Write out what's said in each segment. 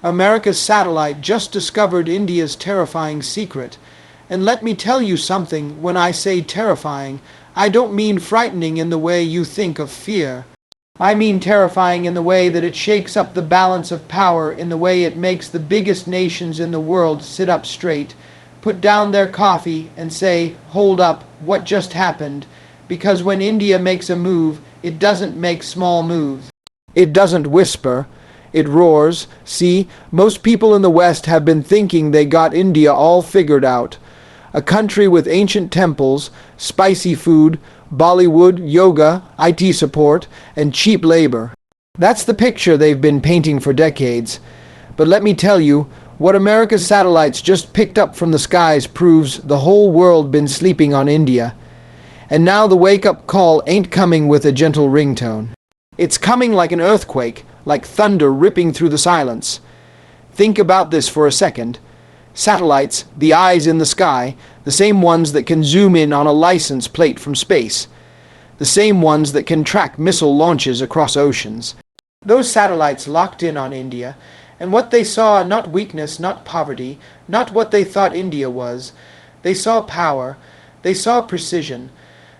America's satellite just discovered India's terrifying secret. And let me tell you something, when I say terrifying, I don't mean frightening in the way you think of fear. I mean terrifying in the way that it shakes up the balance of power, in the way it makes the biggest nations in the world sit up straight, put down their coffee, and say, "Hold up, what just happened?" Because when India makes a move, it doesn't make small moves. It doesn't whisper. It roars. See, most people in the West have been thinking they got India all figured out. A country with ancient temples, spicy food, Bollywood, yoga, IT support, and cheap labor. That's the picture they've been painting for decades. But let me tell you, what America's satellites just picked up from the skies proves the whole world been sleeping on India. And now the wake-up call ain't coming with a gentle ringtone. It's coming like an earthquake, like thunder ripping through the silence. Think about this for a second. Satellites, the eyes in the sky, the same ones that can zoom in on a license plate from space. The same ones that can track missile launches across oceans. Those satellites locked in on India, and what they saw, not weakness, not poverty, not what they thought India was. They saw power. They saw precision.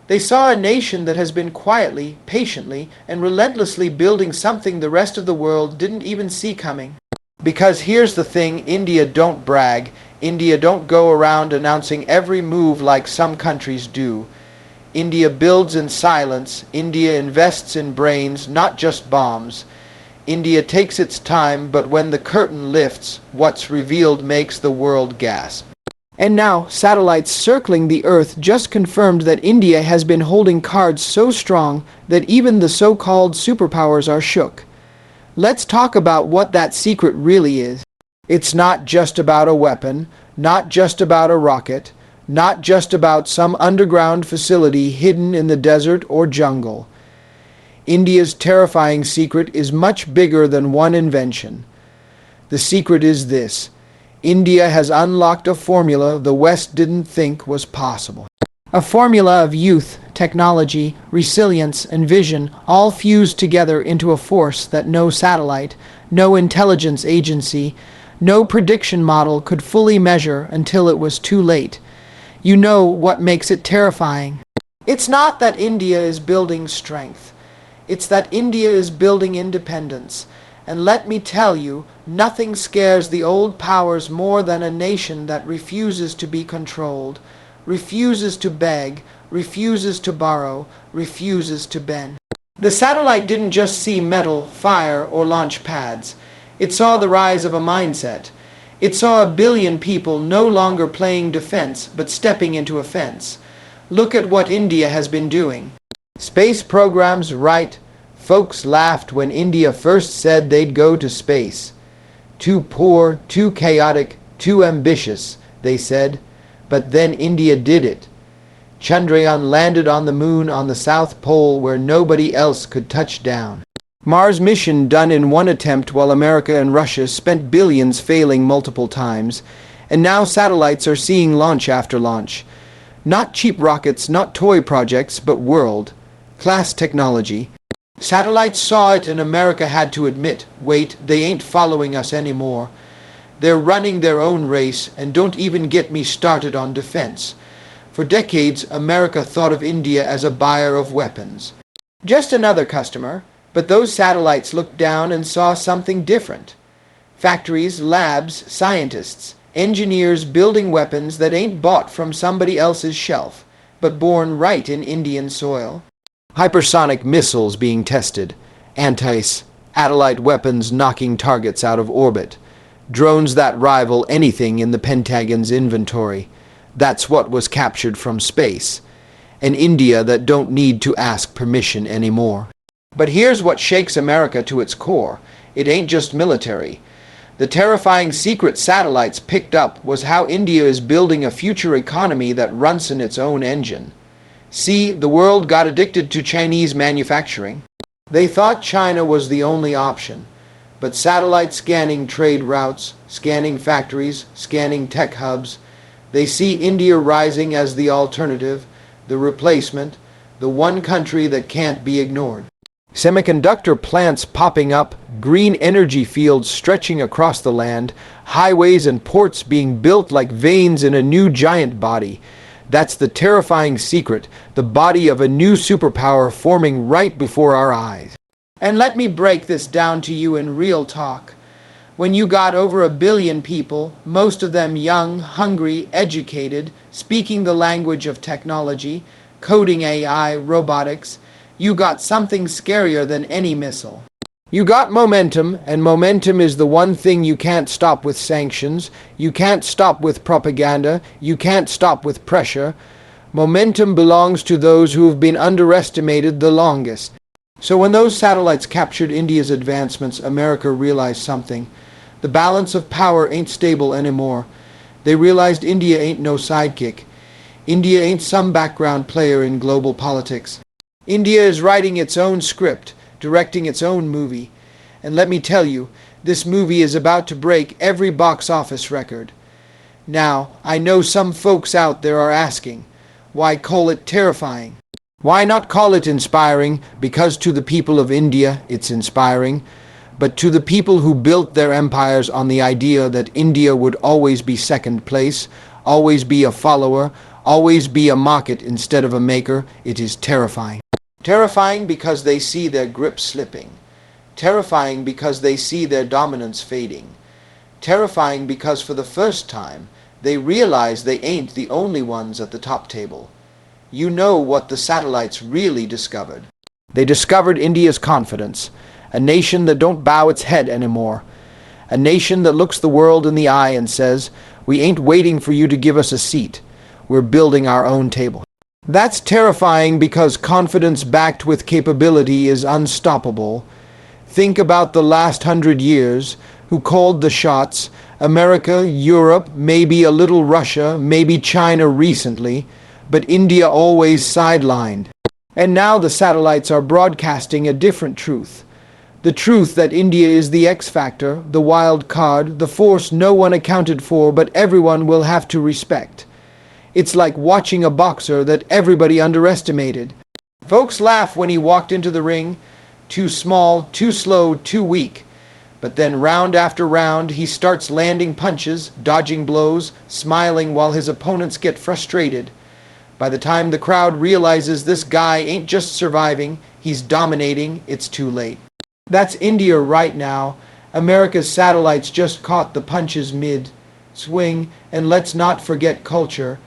They saw a nation that has been quietly, patiently, and relentlessly building something the rest of the world didn't even see coming. Because here's the thing, India don't brag. India don't go around announcing every move like some countries do. India builds in silence. India invests in brains, not just bombs. India takes its time, but when the curtain lifts, what's revealed makes the world gasp. And now, satellites circling the Earth just confirmed that India has been holding cards so strong that even the so-called superpowers are shook. Let's talk about what that secret really is. It's not just about a weapon, not just about a rocket, not just about some underground facility hidden in the desert or jungle. India's terrifying secret is much bigger than one invention. The secret is this. India has unlocked a formula the West didn't think was possible. A formula of youth, technology, resilience, and vision all fused together into a force that no satellite, no intelligence agency, no prediction model could fully measure until it was too late. You know what makes it terrifying. It's not that India is building strength. It's that India is building independence. And let me tell you, nothing scares the old powers more than a nation that refuses to be controlled, refuses to beg, refuses to borrow, refuses to bend. The satellite didn't just see metal, fire, or launch pads. It saw the rise of a mindset. It saw 1 billion people no longer playing defense, but stepping into offense. Look at what India has been doing. Space programs, right? Folks laughed when India first said they'd go to space. Too poor, too chaotic, too ambitious, they said. But then India did it. Chandrayaan landed on the moon on the South Pole where nobody else could touch down. Mars mission done in one attempt while America and Russia spent billions failing multiple times. And now satellites are seeing launch after launch. Not cheap rockets, not toy projects, but world-class technology. Satellites saw it and America had to admit, wait, they ain't following us anymore. They're running their own race, and don't even get me started on defense. For decades, America thought of India as a buyer of weapons. Just another customer, but those satellites looked down and saw something different. Factories, labs, scientists, engineers building weapons that ain't bought from somebody else's shelf, but born right in Indian soil. Hypersonic missiles being tested, anti-satellite weapons knocking targets out of orbit, drones that rival anything in the Pentagon's inventory. That's what was captured from space. An India that don't need to ask permission anymore. But here's what shakes America to its core. It ain't just military. The terrifying secret satellites picked up was how India is building a future economy that runs in its own engine. See, the world got addicted to Chinese manufacturing. They thought China was the only option. But satellite scanning trade routes, scanning factories, scanning tech hubs, they see India rising as the alternative, the replacement, the one country that can't be ignored. Semiconductor plants popping up, green energy fields stretching across the land, highways and ports being built like veins in a new giant body. That's the terrifying secret, the body of a new superpower forming right before our eyes. And let me break this down to you in real talk. When you got over 1 billion people, most of them young, hungry, educated, speaking the language of technology, coding AI, robotics, you got something scarier than any missile. You got momentum, and momentum is the one thing you can't stop with sanctions, you can't stop with propaganda, you can't stop with pressure. Momentum belongs to those who have been underestimated the longest. So when those satellites captured India's advancements, America realized something. The balance of power ain't stable anymore. They realized India ain't no sidekick. India ain't some background player in global politics. India is writing its own script, directing its own movie. And let me tell you, this movie is about to break every box office record. Now, I know some folks out there are asking, why call it terrifying? Why not call it inspiring? Because to the people of India, it's inspiring. But to the people who built their empires on the idea that India would always be second place, always be a follower, always be a market instead of a maker, it is terrifying. Terrifying because they see their grip slipping. Terrifying because they see their dominance fading. Terrifying because for the first time, they realize they ain't the only ones at the top table. You know what the satellites really discovered. They discovered India's confidence, a nation that don't bow its head anymore, a nation that looks the world in the eye and says, we ain't waiting for you to give us a seat. We're building our own table. That's terrifying because confidence backed with capability is unstoppable. Think about the last 100 years, who called the shots, America, Europe, maybe a little Russia, maybe China recently, but India always sidelined. And now the satellites are broadcasting a different truth. The truth that India is the X factor, the wild card, the force no one accounted for but everyone will have to respect. It's like watching a boxer that everybody underestimated. Folks laugh when he walked into the ring. Too small, too slow, too weak. But then round after round, he starts landing punches, dodging blows, smiling while his opponents get frustrated. By the time the crowd realizes this guy ain't just surviving, he's dominating, it's too late. That's India right now. America's satellites just caught the punches mid-swing, and let's not forget culture.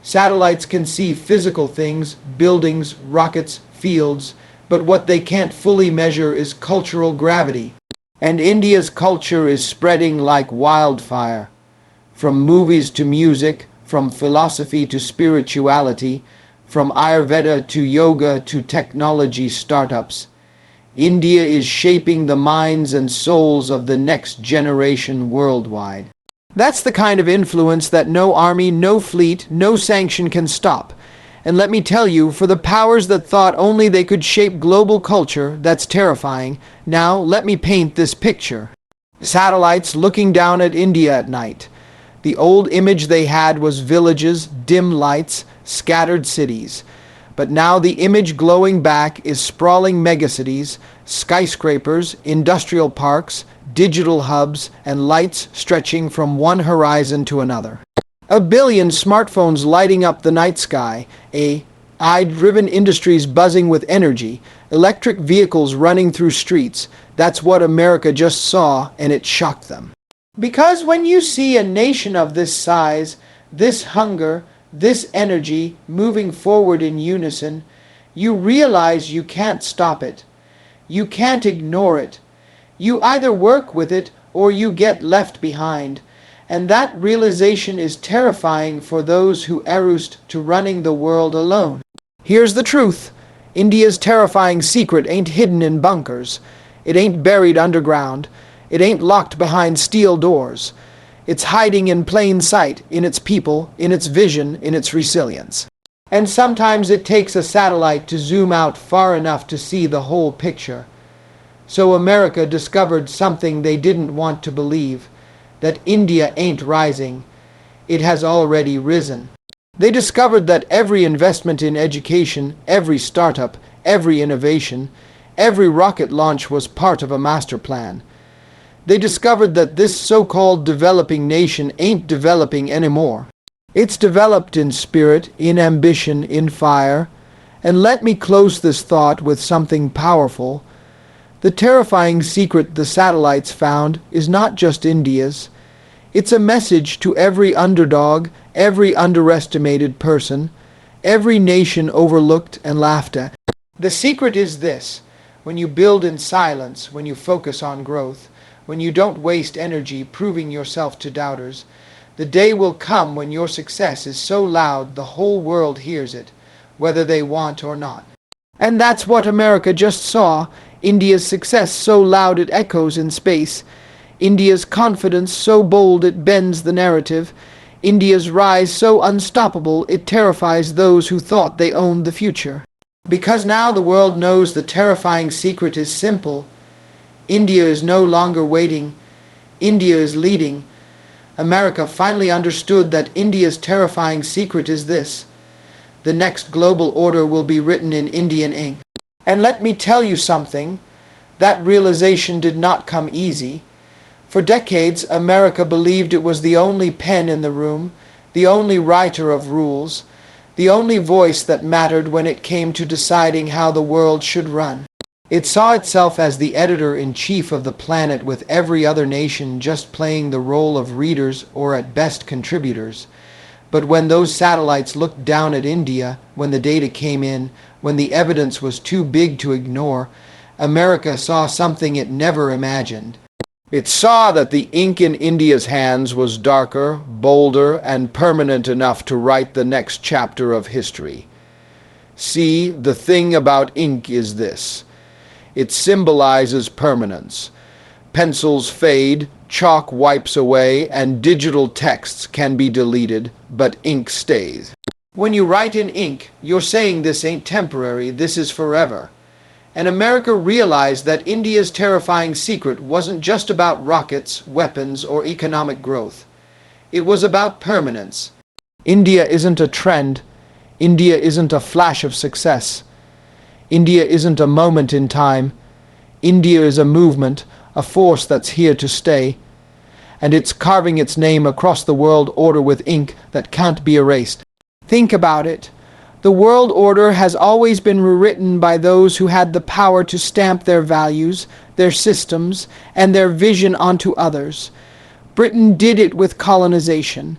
Satellites can see physical things, buildings, rockets, fields, but what they can't fully measure is cultural gravity. And India's culture is spreading like wildfire. From movies to music, from philosophy to spirituality, from Ayurveda to yoga to technology startups. India is shaping the minds and souls of the next generation worldwide. That's the kind of influence that no army, no fleet, no sanction can stop. And let me tell you, for the powers that thought only they could shape global culture, that's terrifying. Now, let me paint this picture. Satellites looking down at India at night. The old image they had was villages, dim lights, scattered cities. But now the image glowing back is sprawling megacities, skyscrapers, industrial parks, digital hubs, and lights stretching from one horizon to another. 1 billion smartphones lighting up the night sky, AI-driven industries buzzing with energy, electric vehicles running through streets. That's what America just saw, and it shocked them. Because when you see a nation of this size, this hunger, this energy moving forward in unison, you realize you can't stop it. You can't ignore it. You either work with it or you get left behind. And that realization is terrifying for those who are used to running the world alone. Here's the truth. India's terrifying secret ain't hidden in bunkers. It ain't buried underground. It ain't locked behind steel doors. It's hiding in plain sight, in its people, in its vision, in its resilience. And sometimes it takes a satellite to zoom out far enough to see the whole picture. So America discovered something they didn't want to believe, that India ain't rising. It has already risen. They discovered that every investment in education, every startup, every innovation, Every rocket launch was part of a master plan. They discovered that this so-called developing nation ain't developing anymore. It's developed in spirit, in ambition, in fire. And let me close this thought with something powerful. The terrifying secret the satellites found is not just India's. It's a message to every underdog, every underestimated person, every nation overlooked and laughed at. The secret is this: when you build in silence, when you focus on growth, when you don't waste energy proving yourself to doubters, the day will come when your success is so loud the whole world hears it, whether they want or not. And that's what America just saw. India's success so loud it echoes in space. India's confidence so bold it bends the narrative. India's rise so unstoppable it terrifies those who thought they owned the future. Because now the world knows the terrifying secret is simple. India is no longer waiting. India is leading. America finally understood that India's terrifying secret is this: the next global order will be written in Indian ink. And let me tell you something, that realization did not come easy. For decades, America believed it was the only pen in the room, the only writer of rules, the only voice that mattered when it came to deciding how the world should run. It saw itself as the editor-in-chief of the planet, with every other nation just playing the role of readers or at best contributors. But when those satellites looked down at India, when the data came in, when the evidence was too big to ignore, America saw something it never imagined. It saw that the ink in India's hands was darker, bolder, and permanent enough to write the next chapter of history. See, the thing about ink is this: it symbolizes permanence. Pencils fade, chalk wipes away, and digital texts can be deleted, but ink stays. When you write in ink, you're saying this ain't temporary, this is forever. And America realized that India's terrifying secret wasn't just about rockets, weapons, or economic growth. It was about permanence. India isn't a trend. India isn't a flash of success. India isn't a moment in time. India is a movement, a force that's here to stay. And it's carving its name across the world order with ink that can't be erased. Think about it. The world order has always been rewritten by those who had the power to stamp their values, their systems, and their vision onto others. Britain did it with colonization.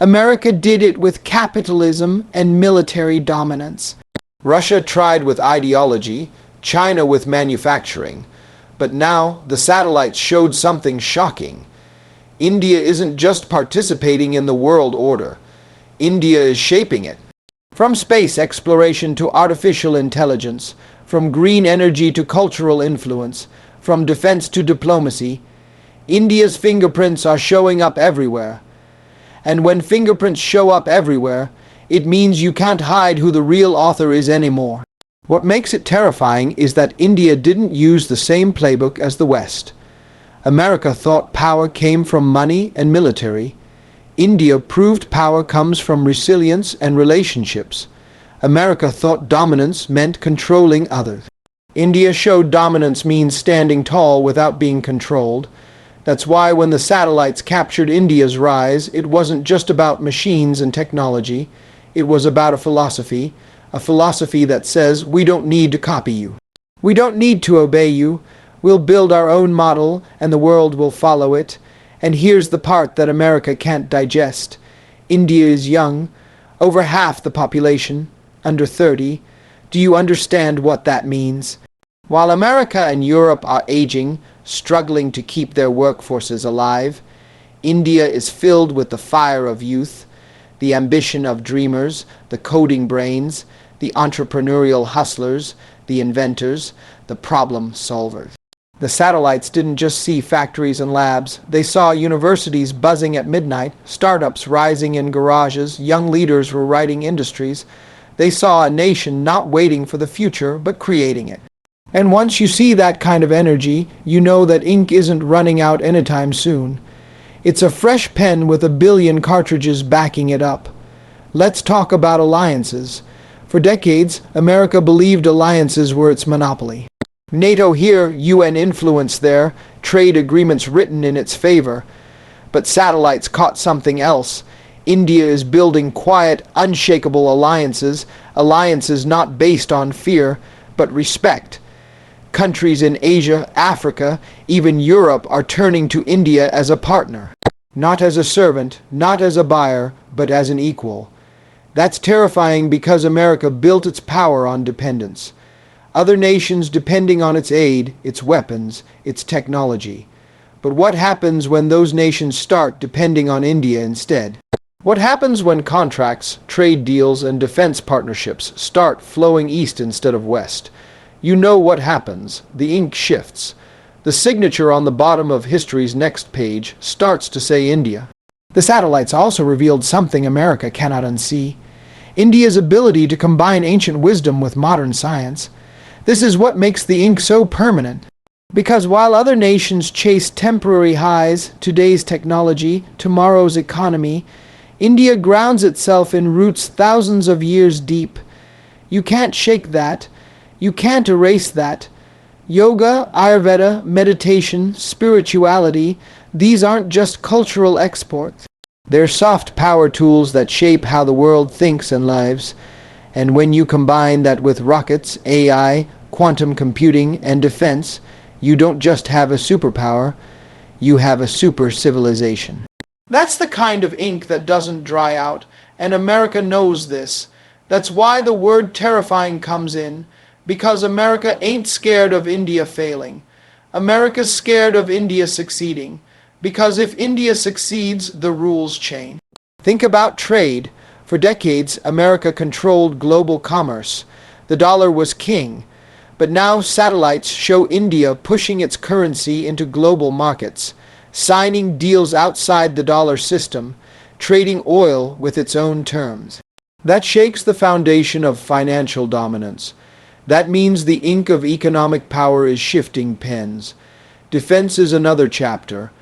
America did it with capitalism and military dominance. Russia tried with ideology, China with manufacturing. But now the satellites showed something shocking. India isn't just participating in the world order. India is shaping it. From space exploration to artificial intelligence, from green energy to cultural influence, from defense to diplomacy, India's fingerprints are showing up everywhere. And when fingerprints show up everywhere, it means you can't hide who the real author is anymore. What makes it terrifying is that India didn't use the same playbook as the West. America thought power came from money and military. India proved power comes from resilience and relationships. America thought dominance meant controlling others. India showed dominance means standing tall without being controlled. That's why when the satellites captured India's rise, it wasn't just about machines and technology. It was about a philosophy that says we don't need to copy you. We don't need to obey you. We'll build our own model and the world will follow it. And here's the part that America can't digest. India is young, over half the population, under 30. Do you understand what that means? While America and Europe are aging, struggling to keep their workforces alive, India is filled with the fire of youth, the ambition of dreamers, the coding brains, the entrepreneurial hustlers, the inventors, the problem solvers. The satellites didn't just see factories and labs. They saw universities buzzing at midnight, startups rising in garages, young leaders were writing industries. They saw a nation not waiting for the future, but creating it. And once you see that kind of energy, you know that ink isn't running out anytime soon. It's a fresh pen with 1 billion cartridges backing it up. Let's talk about alliances. For decades, America believed alliances were its monopoly. NATO here, UN influence there, trade agreements written in its favor. But satellites caught something else. India is building quiet, unshakable alliances, alliances not based on fear, but respect. Countries in Asia, Africa, even Europe are turning to India as a partner. Not as a servant, not as a buyer, but as an equal. That's terrifying because America built its power on dependence. Other nations depending on its aid, its weapons, its technology. But what happens when those nations start depending on India instead? What happens when contracts, trade deals, and defense partnerships start flowing east instead of west? You know what happens. The ink shifts. The signature on the bottom of history's next page starts to say India. The satellites also revealed something America cannot unsee. India's ability to combine ancient wisdom with modern science. This is what makes the ink so permanent. Because while other nations chase temporary highs, today's technology, tomorrow's economy, India grounds itself in roots thousands of years deep. You can't shake that. You can't erase that. Yoga, Ayurveda, meditation, spirituality, these aren't just cultural exports. They're soft power tools that shape how the world thinks and lives. And when you combine that with rockets, AI, quantum computing, and defense, you don't just have a superpower, you have a super civilization. That's the kind of ink that doesn't dry out, and America knows this. That's why the word terrifying comes in, because America ain't scared of India failing. America's scared of India succeeding, because if India succeeds, the rules change. Think about trade. For decades, America controlled global commerce. The dollar was king. But now satellites show India pushing its currency into global markets, signing deals outside the dollar system, trading oil with its own terms. That shakes the foundation of financial dominance. That means the ink of economic power is shifting pens. Defense is another chapter.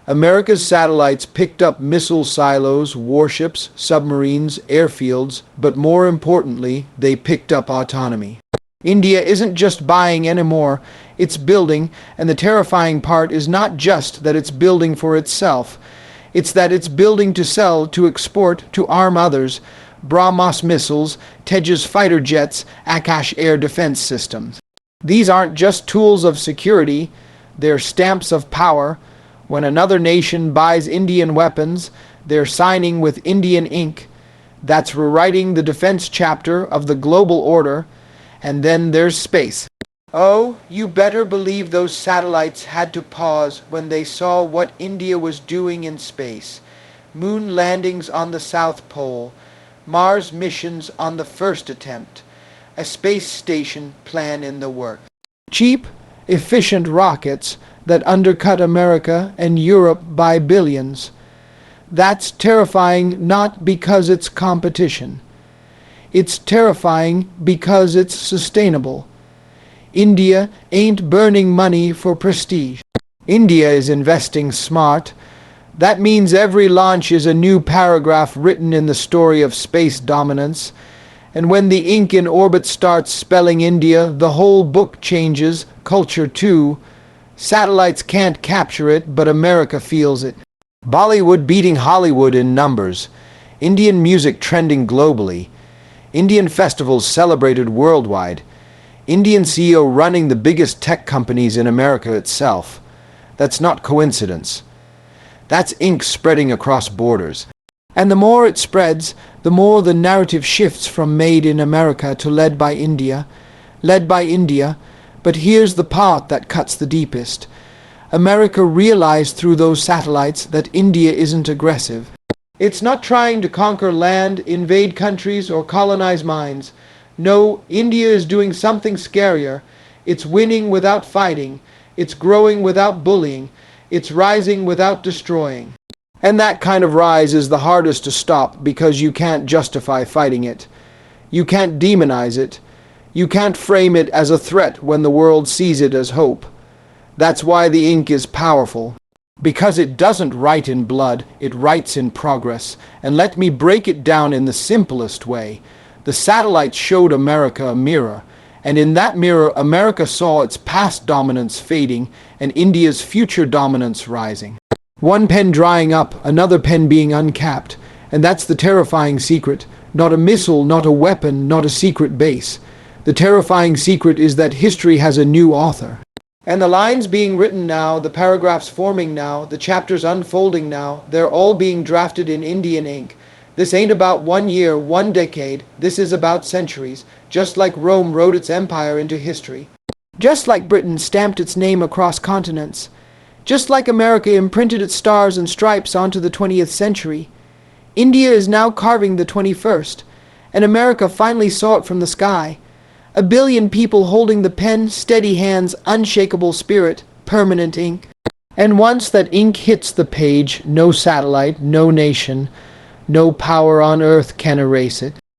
America's satellites picked up missile silos, warships, submarines, airfields, but more importantly, they picked up autonomy. India isn't just buying anymore, it's building, and the terrifying part is not just that it's building for itself. It's that it's building to sell, to export, to arm others. BrahMos missiles, Tejas fighter jets, Akash air defense systems. These aren't just tools of security, they're stamps of power. When another nation buys Indian weapons, they're signing with Indian ink. That's rewriting the defense chapter of the global order. And then there's space. Oh, you better believe those satellites had to pause when they saw what India was doing in space. Moon landings on the South Pole, Mars missions on the first attempt, a space station plan in the works. Cheap, efficient rockets that undercut America and Europe by billions. That's terrifying not because it's competition. It's terrifying because it's sustainable. India ain't burning money for prestige. India is investing smart. That means every launch is a new paragraph written in the story of space dominance. And when the ink in orbit starts spelling India, the whole book changes, culture too. Satellites can't capture it, but America feels it. Bollywood beating Hollywood in numbers. Indian music trending globally. Indian festivals celebrated worldwide. Indian CEO running the biggest tech companies in America itself. That's not coincidence. That's ink spreading across borders. And the more it spreads, the more the narrative shifts from made in America to led by India. Led by India. But here's the part that cuts the deepest. America realized through those satellites that India isn't aggressive. It's not trying to conquer land, invade countries, or colonize minds. No, India is doing something scarier. It's winning without fighting. It's growing without bullying. It's rising without destroying. And that kind of rise is the hardest to stop because you can't justify fighting it. You can't demonize it. You can't frame it as a threat when the world sees it as hope. That's why the ink is powerful. Because it doesn't write in blood, it writes in progress. And let me break it down in the simplest way. The satellites showed America a mirror, And in that mirror, America saw its past dominance fading and India's future dominance rising. One pen drying up, another pen being uncapped. And that's the terrifying secret. Not a missile, not a weapon, not a secret base. The terrifying secret is that history has a new author. And the lines being written now, the paragraphs forming now, the chapters unfolding now, they're all being drafted in Indian ink. This ain't about 1 year, 1 decade, this is about centuries, just like Rome wrote its empire into history. Just like Britain stamped its name across continents. Just like America imprinted its stars and stripes onto the 20th century. India is now carving the 21st, and America finally saw it from the sky. 1 billion people holding the pen, steady hands, unshakable spirit, permanent ink. And once that ink hits the page, no satellite, no nation, no power on earth can erase it.